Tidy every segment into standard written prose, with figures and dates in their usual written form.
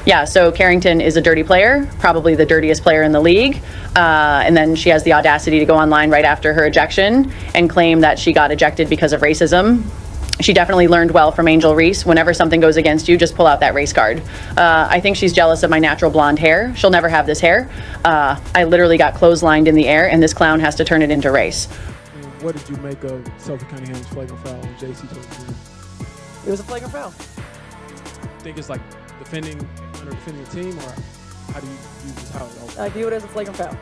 Yeah, so Carrington is a dirty player, probably the dirtiest player in the league. And then she has the audacity to go online right after her ejection and claim that she got ejected because of racism. She definitely learned well from Angel Reese. Whenever something goes against you, just pull out that race card. I think she's jealous of my natural blonde hair. She'll never have this hair. I literally got clotheslined in the air, and this clown has to turn it into race. And what did you make of Sophie Cunningham's flagrant foul on JC 22? It was a flagrant foul. I think it's like defending the team, or how do you use this? How I view it as a flagrant foul.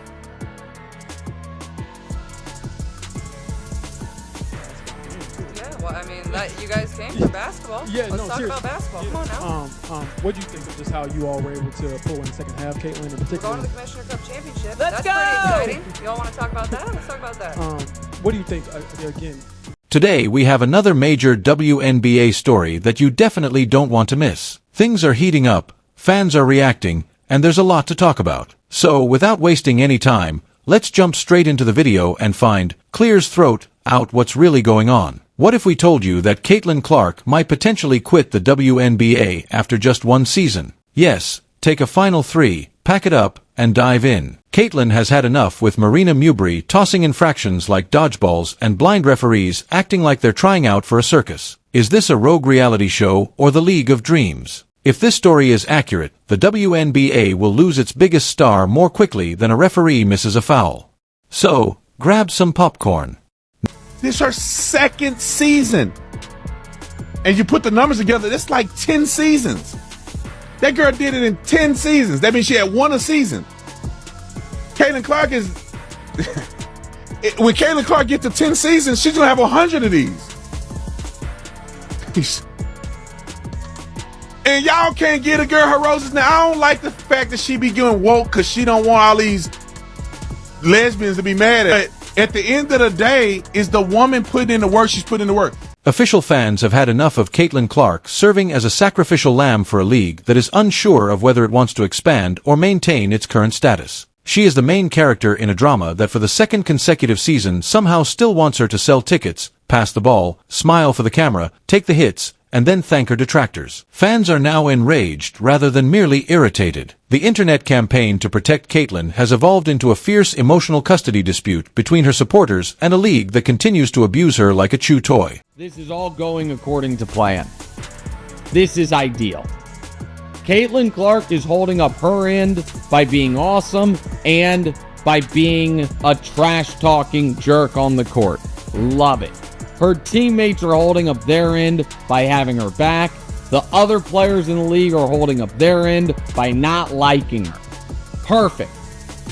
Yeah, well, I mean, you guys came for basketball. Yeah, Let's talk about basketball. Yeah. Come on now. What do you think of just how you all were able to pull in the second half, Caitlin, in particular? Going to the Commissioner Cup Championship. Let's That's go! pretty exciting. You all want to talk about that? Let's talk about that. What do you think, again? Today we have another major WNBA story that you definitely don't want to miss. Things are heating up, fans are reacting, and there's a lot to talk about. So, without wasting any time, let's jump straight into the video and find, clears throat, out what's really going on. What if we told you that Caitlin Clark might potentially quit the WNBA after just one season? Yes, take a final 3, pack it up, and dive in. Caitlin has had enough with Marina Mewbury tossing infractions like dodgeballs and blind referees acting like they're trying out for a circus. Is this a rogue reality show or the League of Dreams? If this story is accurate, the WNBA will lose its biggest star more quickly than a referee misses a foul. So, grab some popcorn. This is her second season. And you put the numbers together, that's like 10 seasons. That girl did it in 10 seasons. That means she had won a season. Caitlin Clark is... when Caitlin Clark gets to 10 seasons, she's going to have 100 of these. And y'all can't get a girl her roses. Now, I don't like the fact that she be getting woke because she don't want all these lesbians to be mad at her. At the end of the day, is the woman putting in the work she's putting in the work. Official fans have had enough of Caitlin Clark serving as a sacrificial lamb for a league that is unsure of whether it wants to expand or maintain its current status. She is the main character in a drama that for the second consecutive season somehow still wants her to sell tickets, pass the ball, smile for the camera, take the hits, and then thank her detractors. Fans are now enraged rather than merely irritated. The internet campaign to protect Caitlin has evolved into a fierce emotional custody dispute between her supporters and a league that continues to abuse her like a chew toy. This is all going according to plan. This is ideal. Caitlin Clark is holding up her end by being awesome and by being a trash-talking jerk on the court. Love it. Her teammates are holding up their end by having her back. The other players in the league are holding up their end by not liking her. Perfect.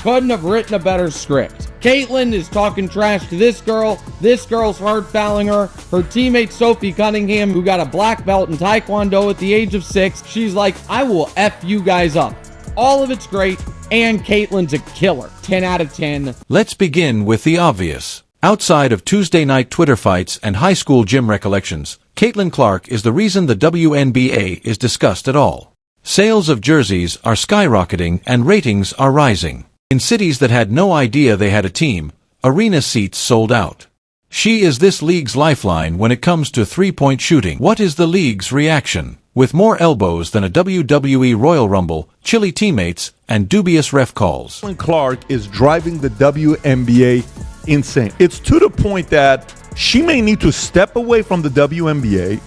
Couldn't have written a better script. Caitlin is talking trash to this girl's hard fouling her. Her teammate Sophie Cunningham, who got a black belt in Taekwondo at the age of 6, she's like, I will F you guys up. All of it's great, and Caitlin's a killer. 10 out of 10. Let's begin with the obvious. Outside of Tuesday night Twitter fights and high school gym recollections, Caitlin Clark is the reason the WNBA is discussed at all. Sales of jerseys are skyrocketing and ratings are rising. In cities that had no idea they had a team, arena seats sold out. She is this league's lifeline when it comes to three-point shooting. What is the league's reaction? With more elbows than a WWE Royal Rumble, chilly teammates, and dubious ref calls. Caitlin Clark is driving the WNBA insane. It's to the point that she may need to step away from the WNBA,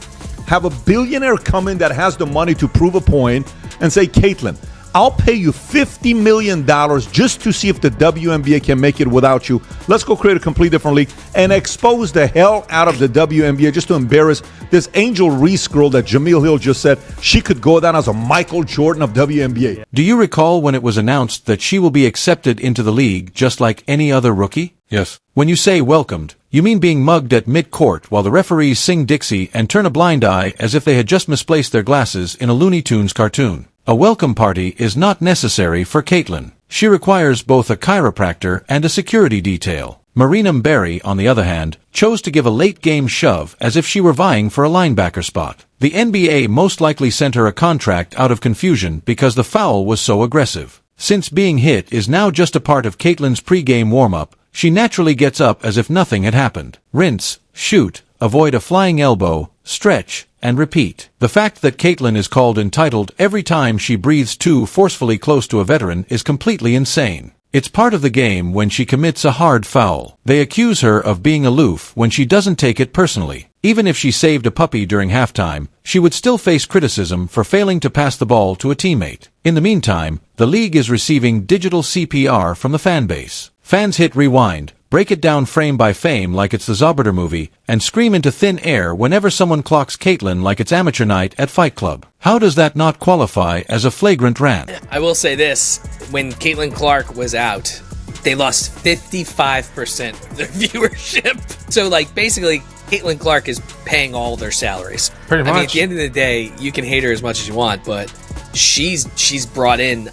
have a billionaire come in that has the money to prove a point, and say, Caitlin, I'll pay you $50 million just to see if the WNBA can make it without you. Let's go create a completely different league and expose the hell out of the WNBA just to embarrass this Angel Reese girl that Jameel Hill just said she could go down as a Michael Jordan of WNBA. Do you recall when it was announced that she will be accepted into the league just like any other rookie? Yes. When you say welcomed, you mean being mugged at mid-court while the referees sing Dixie and turn a blind eye as if they had just misplaced their glasses in a Looney Tunes cartoon. A welcome party is not necessary for Caitlin. She requires both a chiropractor and a security detail. Marina Mewbury, on the other hand, chose to give a late-game shove as if she were vying for a linebacker spot. The NBA most likely sent her a contract out of confusion because the foul was so aggressive. Since being hit is now just a part of Caitlin's pre-game warm-up, she naturally gets up as if nothing had happened. Rinse, shoot, avoid a flying elbow, stretch, and repeat. The fact that Caitlyn is called entitled every time she breathes too forcefully close to a veteran is completely insane. It's part of the game when she commits a hard foul. They accuse her of being aloof when she doesn't take it personally. Even if she saved a puppy during halftime, she would still face criticism for failing to pass the ball to a teammate. In the meantime, the league is receiving digital CPR from the fan base. Fans hit rewind, break it down frame by frame like it's the Zobriter movie, and scream into thin air whenever someone clocks Caitlyn like it's amateur night at Fight Club. How does that not qualify as a flagrant rant? I will say this, when Caitlin Clark was out, they lost 55% of their viewership. So, basically, Caitlin Clark is paying all their salaries. Pretty much. I mean, at the end of the day, you can hate her as much as you want, but she's brought in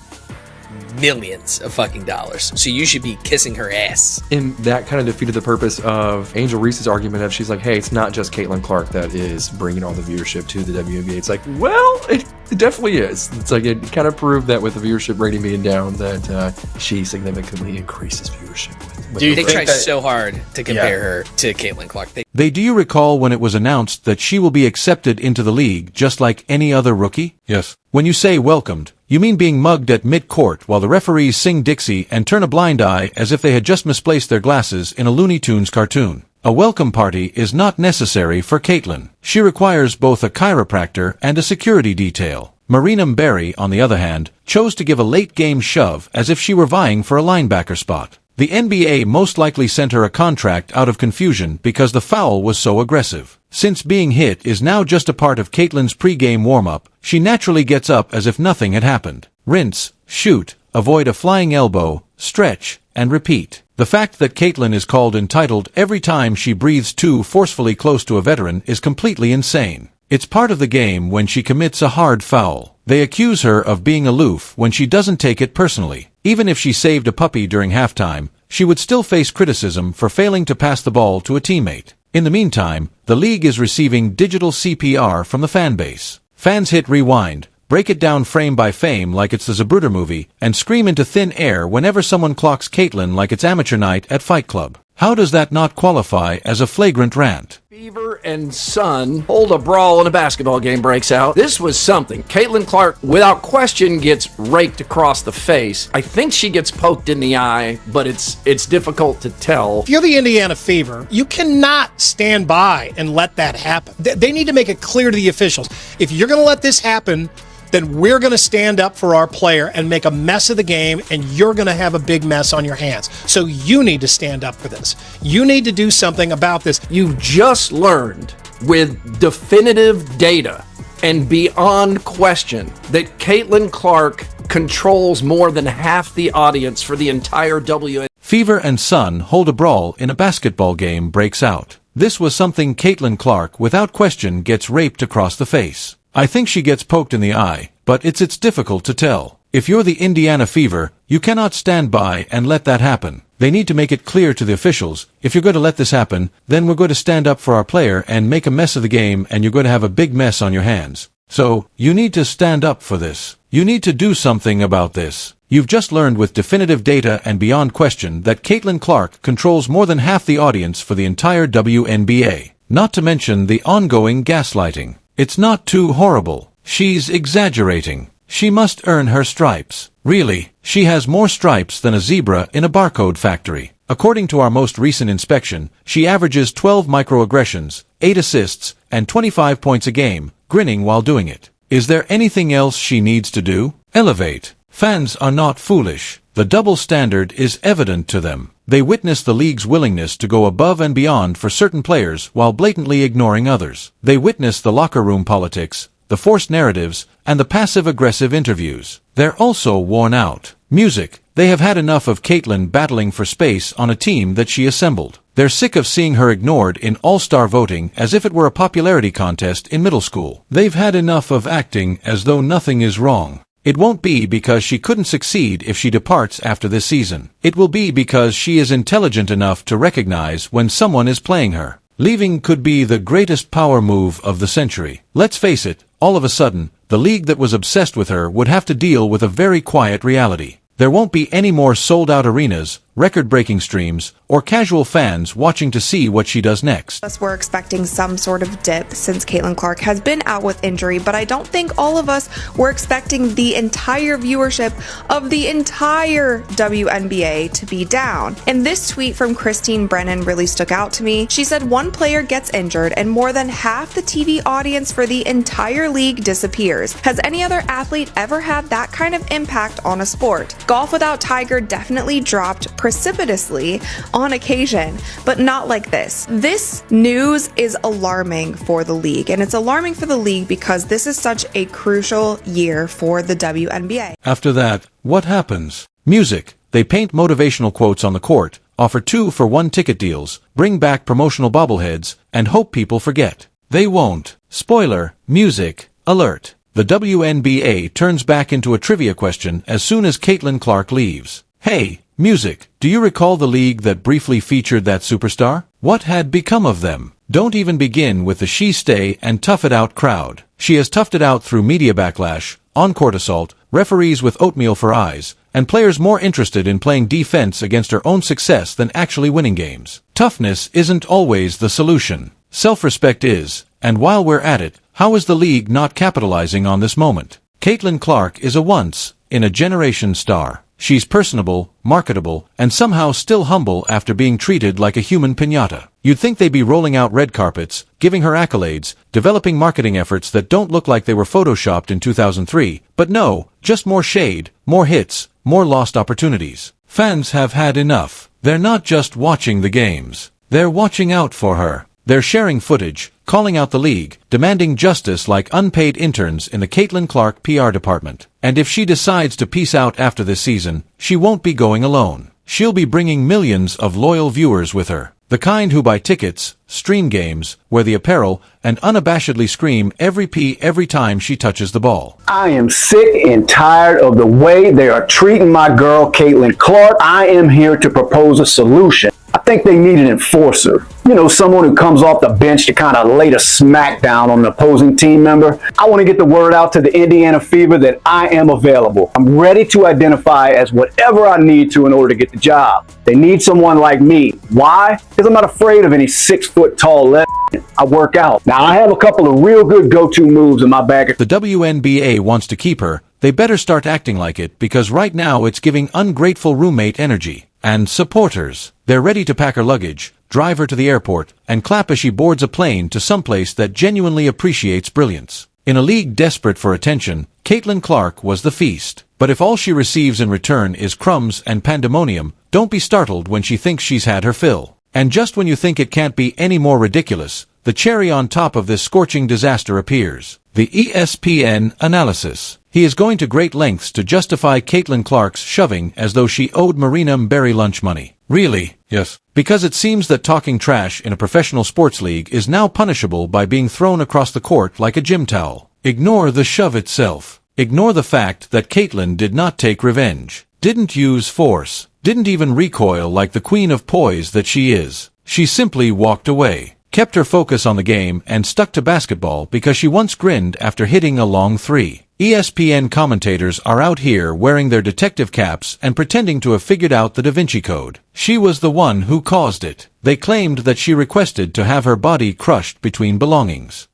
millions of fucking dollars. So you should be kissing her ass. And that kind of defeated the purpose of Angel Reese's argument of she's like, hey, it's not just Caitlin Clark that is bringing all the viewership to the WNBA. It's like, well, it definitely is. It's like it kind of proved that with the viewership rating being down that she significantly increases viewership. They tried so hard to compare her to Caitlin Clark. Do you recall when it was announced that she will be accepted into the league just like any other rookie? Yes. When you say welcomed, you mean being mugged at mid-court while the referees sing Dixie and turn a blind eye as if they had just misplaced their glasses in a Looney Tunes cartoon. A welcome party is not necessary for Caitlyn. She requires both a chiropractor and a security detail. Marina Berry, on the other hand, chose to give a late-game shove as if she were vying for a linebacker spot. The NBA most likely sent her a contract out of confusion because the foul was so aggressive. Since being hit is now just a part of Caitlyn's pre-game warm-up, she naturally gets up as if nothing had happened. Rinse, shoot, avoid a flying elbow, stretch, and repeat. The fact that Caitlyn is called entitled every time she breathes too forcefully close to a veteran is completely insane. It's part of the game when she commits a hard foul. They accuse her of being aloof when she doesn't take it personally. Even if she saved a puppy during halftime, she would still face criticism for failing to pass the ball to a teammate. In the meantime, the league is receiving digital CPR from the fan base. Fans hit rewind, break it down frame by frame like it's the Zobriter movie, and scream into thin air whenever someone clocks Caitlyn like it's amateur night at Fight Club. How does that not qualify as a flagrant rant? Fever and Son hold a brawl and a basketball game breaks out. This was something. Caitlin Clark, without question, gets raked across the face. I think she gets poked in the eye, but it's difficult to tell. If you're the Indiana Fever, you cannot stand by and let that happen. They need to make it clear to the officials. If you're going to let this happen, then we're going to stand up for our player and make a mess of the game, and you're going to have a big mess on your hands. So you need to stand up for this. You need to do something about this. You've just learned with definitive data and beyond question that Caitlin Clark controls more than half the audience for the entire WNBA. Fever and Son hold a brawl in a basketball game breaks out. This was something Caitlin Clark, without question, gets raped across the face. I think she gets poked in the eye, but it's difficult to tell. If you're the Indiana Fever, you cannot stand by and let that happen. They need to make it clear to the officials, if you're going to let this happen, then we're going to stand up for our player and make a mess of the game, and you're going to have a big mess on your hands. So, you need to stand up for this. You need to do something about this. You've just learned with definitive data and beyond question that Caitlin Clark controls more than half the audience for the entire WNBA. Not to mention the ongoing gaslighting. It's not too horrible. She's exaggerating. She must earn her stripes. Really, she has more stripes than a zebra in a barcode factory. According to our most recent inspection, she averages 12 microaggressions, 8 assists, and 25 points a game, grinning while doing it. Is there anything else she needs to do? Elevate. Fans are not foolish. The double standard is evident to them. They witness the league's willingness to go above and beyond for certain players while blatantly ignoring others. They witness the locker room politics, the forced narratives, and the passive-aggressive interviews. They're also worn out. Music. They have had enough of Caitlyn battling for space on a team that she assembled. They're sick of seeing her ignored in all-star voting as if it were a popularity contest in middle school. They've had enough of acting as though nothing is wrong. It won't be because she couldn't succeed if she departs after this season. It will be because she is intelligent enough to recognize when someone is playing her. Leaving could be the greatest power move of the century. Let's face it, all of a sudden, the league that was obsessed with her would have to deal with a very quiet reality. There won't be any more sold-out arenas, record-breaking streams, or casual fans watching to see what she does next. Us were expecting some sort of dip since Caitlin Clark has been out with injury, but I don't think all of us were expecting the entire viewership of the entire WNBA to be down. And this tweet from Christine Brennan really stuck out to me. She said one player gets injured and more than half the TV audience for the entire league disappears. Has any other athlete ever had that kind of impact on a sport? Golf without Tiger definitely dropped precipitously on occasion, but not like this. This news is alarming for the league, and it's alarming for the league because this is such a crucial year for the WNBA. After that, what happens? Music. They paint motivational quotes on the court, offer 2-for-1 ticket deals, bring back promotional bobbleheads, and hope people forget. They won't. Spoiler, music, alert. The WNBA turns back into a trivia question as soon as Caitlin Clark leaves. Hey, music, do you recall the league that briefly featured that superstar? What had become of them? Don't even begin with the she stay and tough it out crowd. She has toughed it out through media backlash, on-court assault, referees with oatmeal for eyes, and players more interested in playing defense against her own success than actually winning games. Toughness isn't always the solution. Self-respect is, and while we're at it, how is the league not capitalizing on this moment? Caitlin Clark is a once-in-a-generation star. She's personable, marketable, and somehow still humble after being treated like a human piñata. You'd think they'd be rolling out red carpets, giving her accolades, developing marketing efforts that don't look like they were photoshopped in 2003, but no, just more shade, more hits, more lost opportunities. Fans have had enough. They're not just watching the games. They're watching out for her. They're sharing footage, calling out the league, demanding justice like unpaid interns in the Caitlin Clark PR department. And if she decides to peace out after this season, she won't be going alone. She'll be bringing millions of loyal viewers with her. The kind who buy tickets, stream games, wear the apparel, and unabashedly scream every P every time she touches the ball. I am sick and tired of the way they are treating my girl Caitlin Clark. I am here to propose a solution. I think they need an enforcer. You know, someone who comes off the bench to kind of lay the smackdown on an opposing team member. I want to get the word out to the Indiana Fever that I am available. I'm ready to identify as whatever I need to in order to get the job. They need someone like me. Why? Because I'm not afraid of any 6-foot-tall left. I work out. Now, I have a couple of real good go-to moves in my bag. If the WNBA wants to keep her, they better start acting like it, because right now it's giving ungrateful roommate energy. And supporters. They're ready to pack her luggage, drive her to the airport, and clap as she boards a plane to someplace that genuinely appreciates brilliance. In a league desperate for attention, Caitlin Clark was the feast. But if all she receives in return is crumbs and pandemonium, don't be startled when she thinks she's had her fill. And just when you think it can't be any more ridiculous, the cherry on top of this scorching disaster appears. The ESPN analysis. He is going to great lengths to justify Caitlin Clark's shoving as though she owed Marina Berry lunch money. Really? Yes. Because it seems that talking trash in a professional sports league is now punishable by being thrown across the court like a gym towel. Ignore the shove itself. Ignore the fact that Caitlin did not take revenge, didn't use force, didn't even recoil like the queen of poise that she is. She simply walked away, kept her focus on the game, and stuck to basketball because she once grinned after hitting a long three. ESPN commentators are out here wearing their detective caps and pretending to have figured out the Da Vinci Code. She was the one who caused it. They claimed that she requested to have her body crushed between belongings.